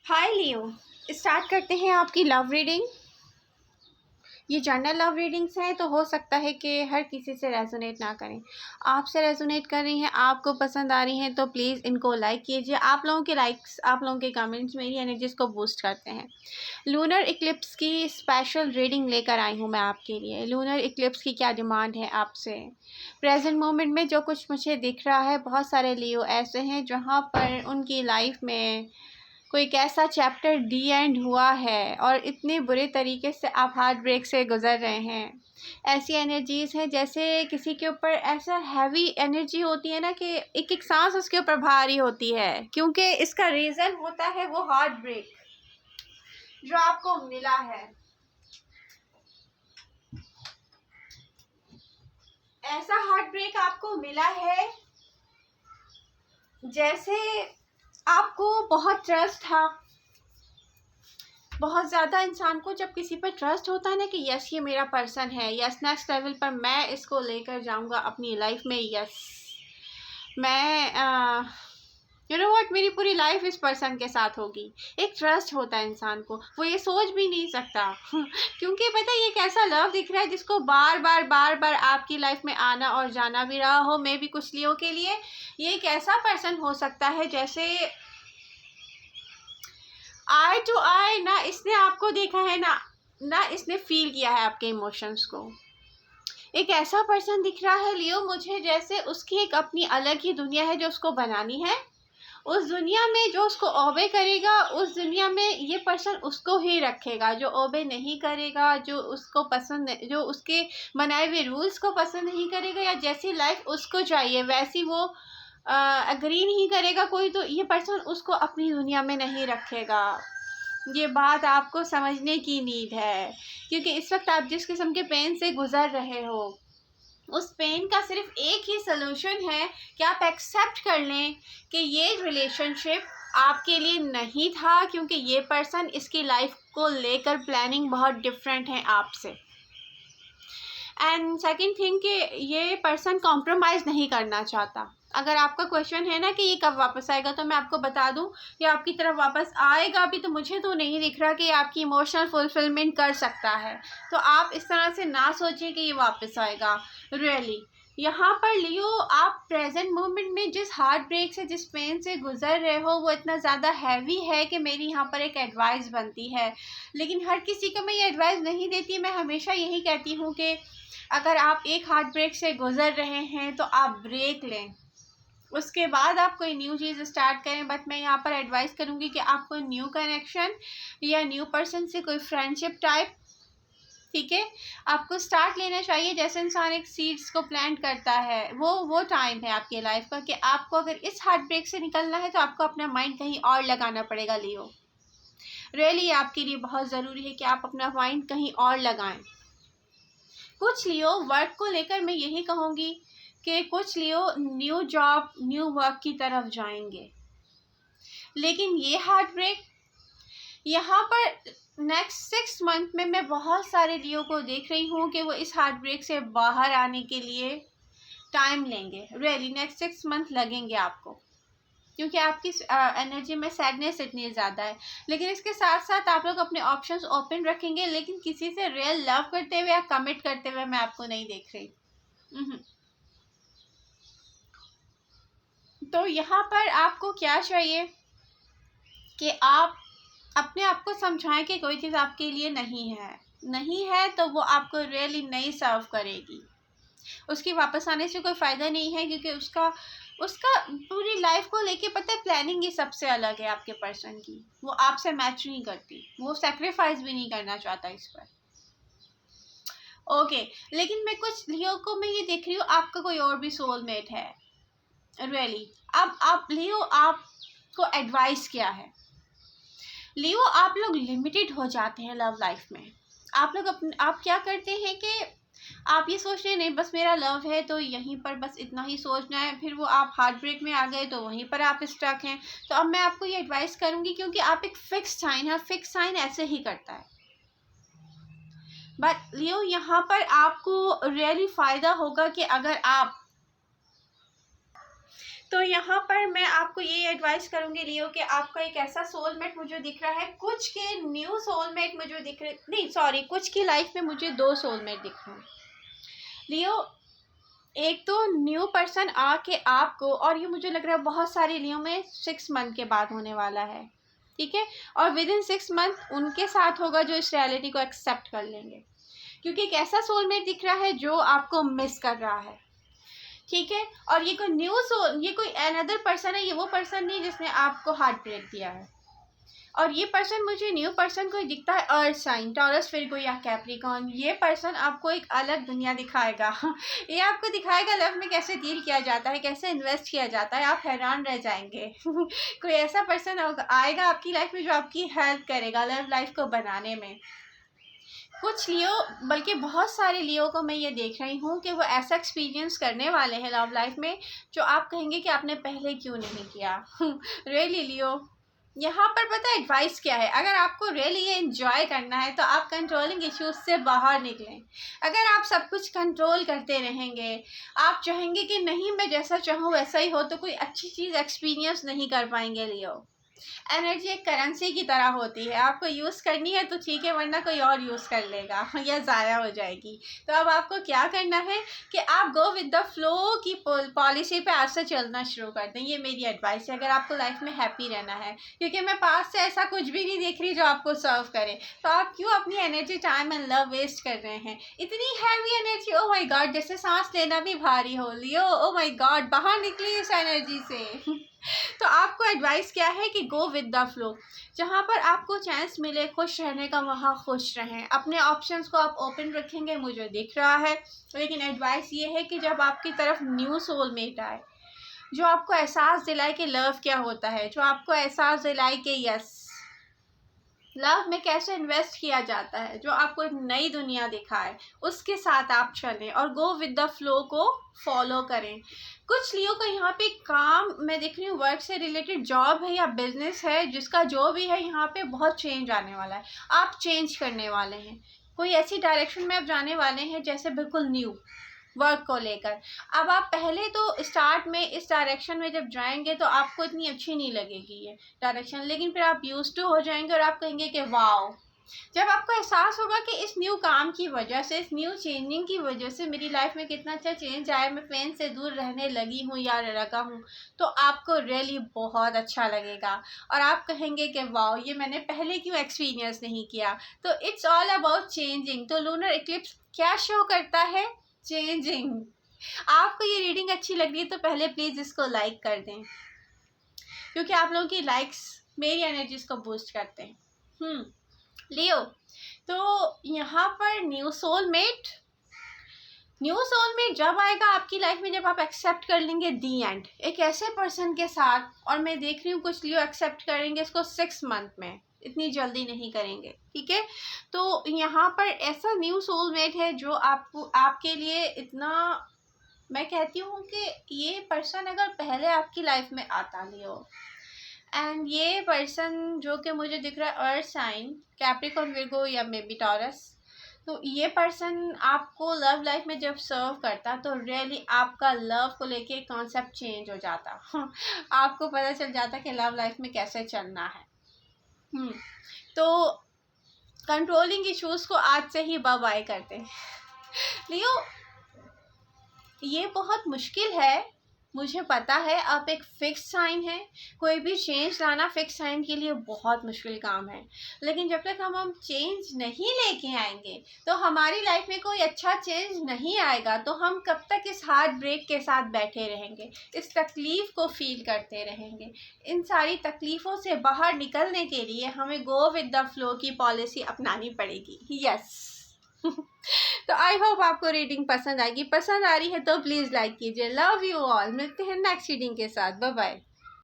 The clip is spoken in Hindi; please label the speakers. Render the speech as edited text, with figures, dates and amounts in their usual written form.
Speaker 1: हाय लियो। स्टार्ट करते हैं आपकी लव रीडिंग। ये जनरल लव रीडिंग्स हैं तो हो सकता है कि हर किसी से रेजोनेट ना करें। आपसे रेजोनेट कर रही हैं, आपको पसंद आ रही हैं तो प्लीज़ इनको लाइक कीजिए। आप लोगों के लाइक्स, आप लोगों के कमेंट्स मेरी एनर्जीज़ को बूस्ट करते हैं। लूनर इक्लिप्स की स्पेशल रीडिंग लेकर आई हूँ मैं आपके लिए। लूनर इक्लिप्स की क्या डिमांड है आपसे? प्रेजेंट मोमेंट में जो कुछ मुझे दिख रहा है, बहुत सारे लियो ऐसे हैं जहाँ पर उनकी लाइफ में कोई एक ऐसा चैप्टर डी एंड हुआ है और इतने बुरे तरीके से आप हार्ट ब्रेक से गुज़र रहे हैं। ऐसी एनर्जीज़ हैं जैसे किसी के ऊपर ऐसा हैवी एनर्जी होती है ना कि एक एक सांस उसके ऊपर भारी होती है, क्योंकि इसका रीज़न होता है वो हार्ट ब्रेक जो आपको मिला है। ऐसा हार्ट ब्रेक आपको मिला है जैसे आपको बहुत ट्रस्ट था, बहुत ज़्यादा। इंसान को जब किसी पर ट्रस्ट होता है ना कि यस ये मेरा पर्सन है, यस नेक्स्ट लेवल पर मैं इसको लेकर जाऊंगा अपनी लाइफ में, यस मैं यू नो व्हाट, मेरी पूरी लाइफ इस पर्सन के साथ होगी। एक ट्रस्ट होता है इंसान को, वो ये सोच भी नहीं सकता क्योंकि पता है ये एक ऐसा लव दिख रहा है जिसको बार बार आपकी लाइफ में आना और जाना भी रहा हो। मे भी कुछ लियो के लिए ये एक ऐसा पर्सन हो सकता है जैसे आई टू आई, ना इसने आपको देखा है ना इसने फील किया है आपके इमोशंस को। एक ऐसा पर्सन दिख रहा है लियो मुझे जैसे उसकी एक अपनी अलग ही दुनिया है जो उसको बनानी है। उस दुनिया में जो उसको ओबे करेगा, उस दुनिया में ये पर्सन उसको ही रखेगा। जो ओबे नहीं करेगा, जो उसको पसंद, जो उसके बनाए हुए रूल्स को पसंद नहीं करेगा, या जैसी लाइफ उसको चाहिए वैसी वो अग्री नहीं करेगा कोई, तो ये पर्सन उसको अपनी दुनिया में नहीं रखेगा। ये बात आपको समझने की नीड है, क्योंकि इस वक्त आप जिस किस्म के पेन से गुजर रहे हो, उस पेन का सिर्फ एक ही सलूशन है कि आप एक्सेप्ट कर लें कि ये रिलेशनशिप आपके लिए नहीं था, क्योंकि ये पर्सन इसकी लाइफ को लेकर प्लानिंग बहुत डिफरेंट है आपसे। एंड सेकंड थिंग कि ये पर्सन कॉम्प्रोमाइज़ नहीं करना चाहता। अगर आपका क्वेश्चन है ना कि ये कब वापस आएगा, तो मैं आपको बता दूं कि आपकी तरफ वापस आएगा भी, तो मुझे तो नहीं दिख रहा कि आपकी इमोशनल फुलफिलमेंट कर सकता है। तो आप इस तरह से ना सोचिए कि ये वापस आएगा। रियली यहाँ पर लियो, आप प्रेजेंट मोमेंट में जिस हार्ट ब्रेक से, जिस पेन से गुजर रहे हो, वो इतना ज़्यादा हैवी है कि मेरी यहाँ पर एक एडवाइस बनती है। लेकिन हर किसी को मैं ये एडवाइस नहीं देती। मैं हमेशा यही कहती हूँ कि अगर आप एक हार्ट ब्रेक से गुजर रहे हैं तो आप ब्रेक लें, उसके बाद आप कोई न्यू चीज़ स्टार्ट करें। बट मैं यहाँ पर एडवाइस करूँगी कि आपको न्यू कनेक्शन या न्यू पर्सन से कोई फ्रेंडशिप टाइप, ठीक है, आपको स्टार्ट लेना चाहिए। जैसे इंसान एक सीड्स को प्लांट करता है, वो टाइम है आपकी लाइफ का कि आपको अगर इस हार्ट ब्रेक से निकलना है तो आपको अपना माइंड कहीं और लगाना पड़ेगा लियो। रियली आपके लिए बहुत ज़रूरी है कि आप अपना माइंड कहीं और लगाएं। कुछ लियो वर्क को लेकर मैं यही कहूँगी कि कुछ लियो न्यू जॉब, न्यू वर्क की तरफ जाएंगे। लेकिन ये हार्ट ब्रेक यहाँ पर नेक्स्ट 6 मंथ में मैं बहुत सारे लियो को देख रही हूँ कि वो इस हार्ट ब्रेक से बाहर आने के लिए टाइम लेंगे। रियली नेक्स्ट 6 मंथ लगेंगे आपको, क्योंकि आपकी एनर्जी में सैडनेस इतनी ज़्यादा है। लेकिन इसके साथ साथ आप लोग अपने ऑप्शंस ओपन रखेंगे, लेकिन किसी से रियल लव करते हुए या कमिट करते हुए मैं आपको नहीं देख रही। तो यहाँ पर आपको क्या चाहिए कि आप अपने आप को समझाएं कि कोई चीज़ आपके लिए नहीं है तो वो आपको रियली नहीं सर्व करेगी। उसकी वापस आने से कोई फ़ायदा नहीं है, क्योंकि उसका उसका पूरी लाइफ को लेके पता है प्लानिंग ही सबसे अलग है आपके पर्सन की। वो आपसे मैच नहीं करती, वो सेक्रीफाइस भी नहीं करना चाहता इस पर। ओके, लेकिन मैं कुछ लियो को मैं ये देख रही हूँ आपका कोई और भी सोलमेट है। रियली अब आप लियो, आपको एडवाइस क्या है? लियो आप लोग लिमिटेड हो जाते हैं लव लाइफ में। आप क्या करते हैं कि आप ये सोच रहे हैं नहीं बस मेरा लव है तो यहीं पर बस इतना ही सोचना है, फिर वो आप हार्ट ब्रेक में आ गए तो वहीं पर आप स्टक हैं। तो अब मैं आपको ये एडवाइस करूँगी, क्योंकि आप एक फिक्स साइन है, फिक्स साइन ऐसे ही करता है। बट लियो यहाँ पर आपको रियली फ़ायदा होगा कि अगर आप तो यहाँ पर मैं आपको ये एडवाइस करूँगी लियो कि आपका एक ऐसा सोलमेट मुझे दिख रहा है, कुछ के न्यू सोलमेट मुझे दिख रहे, नहीं सॉरी, कुछ की लाइफ में मुझे 2 सोलमेट दिख रहे हैं लियो। एक तो न्यू पर्सन आके आपको, और ये मुझे लग रहा है बहुत सारे लियो में 6 मंथ के बाद होने वाला है, ठीक है, और विद इन 6 मंथ उनके साथ होगा जो इस रियलिटी को एक्सेप्ट कर लेंगे, क्योंकि एक ऐसा सोलमेट दिख रहा है जो आपको मिस कर रहा है, ठीक है। और ये कोई न्यू सोल, ये कोई अनदर पर्सन है, ये वो पर्सन नहीं जिसने आपको हार्ट ब्रेक दिया है। और ये पर्सन, मुझे न्यू पर्सन कोई दिखता है अर्थ साइन, टॉरस, फिरगो या कैप्रिकॉर्न। ये पर्सन आपको एक अलग दुनिया दिखाएगा ये आपको दिखाएगा लव में कैसे डील किया जाता है, कैसे इन्वेस्ट किया जाता है, आप हैरान रह जाएंगे कोई ऐसा पर्सन आएगा आपकी लाइफ में जो आपकी हेल्प करेगा लव लाइफ को बनाने में। कुछ लियो, बल्कि बहुत सारे लियो को मैं ये देख रही हूँ कि वो ऐसा एक्सपीरियंस करने वाले हैं लव लाइफ में जो आप कहेंगे कि आपने पहले क्यों नहीं किया रियली लियो, यहाँ पर पता है एडवाइस क्या है, अगर आपको रियली ये एंजॉय करना है तो आप कंट्रोलिंग इश्यूज से बाहर निकलें। अगर आप सब कुछ कंट्रोल करते रहेंगे, आप चाहेंगे कि नहीं मैं जैसा चाहूँ वैसा ही हो, तो कोई अच्छी चीज़ एक्सपीरियंस नहीं कर पाएंगे लियो। एनर्जी एक करेंसी की तरह होती है, आपको यूज़ करनी है तो ठीक है, वरना कोई और यूज़ कर लेगा या ज़ाया हो जाएगी। तो अब आपको क्या करना है कि आप गो विद द फ्लो की पॉलिसी पे आज से चलना शुरू कर दें। ये मेरी एडवाइस है अगर आपको लाइफ में हैप्पी रहना है, क्योंकि मैं पास से ऐसा कुछ भी नहीं देख रही जो आपको सर्व करे। तो आप क्यों अपनी energy, time and love waste कर रहे हैं? इतनी heavy energy, oh my God, जैसे सांस लेना भी भारी हो लियो, ओ माई गॉड, बाहर निकली इस एनर्जी से तो आपको एडवाइस क्या है कि गो विद द फ्लो, जहाँ पर आपको चांस मिले खुश रहने का वहाँ खुश रहें, अपने ऑप्शंस को आप ओपन रखेंगे मुझे दिख रहा है। लेकिन एडवाइस ये है कि जब आपकी तरफ न्यू सोलमेट आए जो आपको एहसास दिलाए कि लव क्या होता है, जो आपको एहसास दिलाए कि यस लव में कैसे इन्वेस्ट किया जाता है, जो आपको एक नई दुनिया दिखाए, उसके साथ आप चलें और गो विद द फ्लो को फॉलो करें। कुछ लियो का यहाँ पे काम मैं देख रही हूँ, वर्क से रिलेटेड जॉब है या बिजनेस है, जिसका जो भी है यहाँ पे बहुत चेंज आने वाला है, आप चेंज करने वाले हैं, कोई ऐसी डायरेक्शन में आप जाने वाले हैं जैसे बिल्कुल न्यू वर्क को लेकर। अब आप पहले तो स्टार्ट में इस डायरेक्शन में जब जाएंगे तो आपको इतनी अच्छी नहीं लगेगी ये डायरेक्शन, लेकिन फिर आप यूज्ड टू हो जाएंगे और आप कहेंगे कि वाओ। जब आपको एहसास होगा कि इस न्यू काम की वजह से, इस न्यू चेंजिंग की वजह से मेरी लाइफ में कितना अच्छा चेंज आया, मैं पेन से दूर रहने लगी हूँ या लगा हूँ, तो आपको रियली बहुत अच्छा लगेगा और आप कहेंगे कि वाओ, ये मैंने पहले क्यों एक्सपीरियंस नहीं किया। तो इट्स ऑल अबाउट चेंजिंग। तो लूनर इक्लिप्स क्या शो करता है? चेंजिंग। आपको ये रीडिंग अच्छी लग रही है तो पहले प्लीज़ इसको लाइक कर दें, क्योंकि आप लोगों की लाइक्स मेरी एनर्जीज को बूस्ट करते हैं। लियो, तो यहाँ पर न्यू सोलमेट जब आएगा आपकी लाइफ में, जब आप एक्सेप्ट कर लेंगे दी एंड एक ऐसे पर्सन के साथ, और मैं देख रही हूँ कुछ लियो एक्सेप्ट करेंगे इसको 6 मंथ में, इतनी जल्दी नहीं करेंगे, ठीक है। तो यहाँ पर ऐसा न्यू सोलमेट है जो आपको, आपके लिए इतना, मैं कहती हूँ कि ये पर्सन अगर पहले आपकी लाइफ में आता लियो, एंड ये पर्सन जो कि मुझे दिख रहा है अर्थ साइन, कैप्रिकॉर्न, विर्गो या मे बी टॉरस, तो ये पर्सन आपको लव लाइफ में जब सर्व करता तो रियली आपका लव को लेके कॉन्सेप्ट चेंज हो जाता आपको पता चल जाता कि लव लाइफ में कैसे चलना है। तो कंट्रोलिंग इश्यूज़ को आज से ही बाय करते हैं लियो। ये बहुत मुश्किल है, मुझे पता है, आप एक फिक्स साइन है, कोई भी चेंज लाना फिक्स साइन के लिए बहुत मुश्किल काम है, लेकिन जब तक हम चेंज नहीं लेके आएंगे तो हमारी लाइफ में कोई अच्छा चेंज नहीं आएगा। तो हम कब तक इस हार्ट ब्रेक के साथ बैठे रहेंगे, इस तकलीफ़ को फील करते रहेंगे। इन सारी तकलीफ़ों से बाहर निकलने के लिए हमें गो विद द फ्लो की पॉलिसी अपनानी पड़ेगी। यस तो आई होप आपको रीडिंग पसंद आएगी, पसंद आ रही है तो प्लीज़ लाइक कीजिए। लव यू ऑल, मिलते हैं नेक्स्ट रीडिंग के साथ, बाय बाय।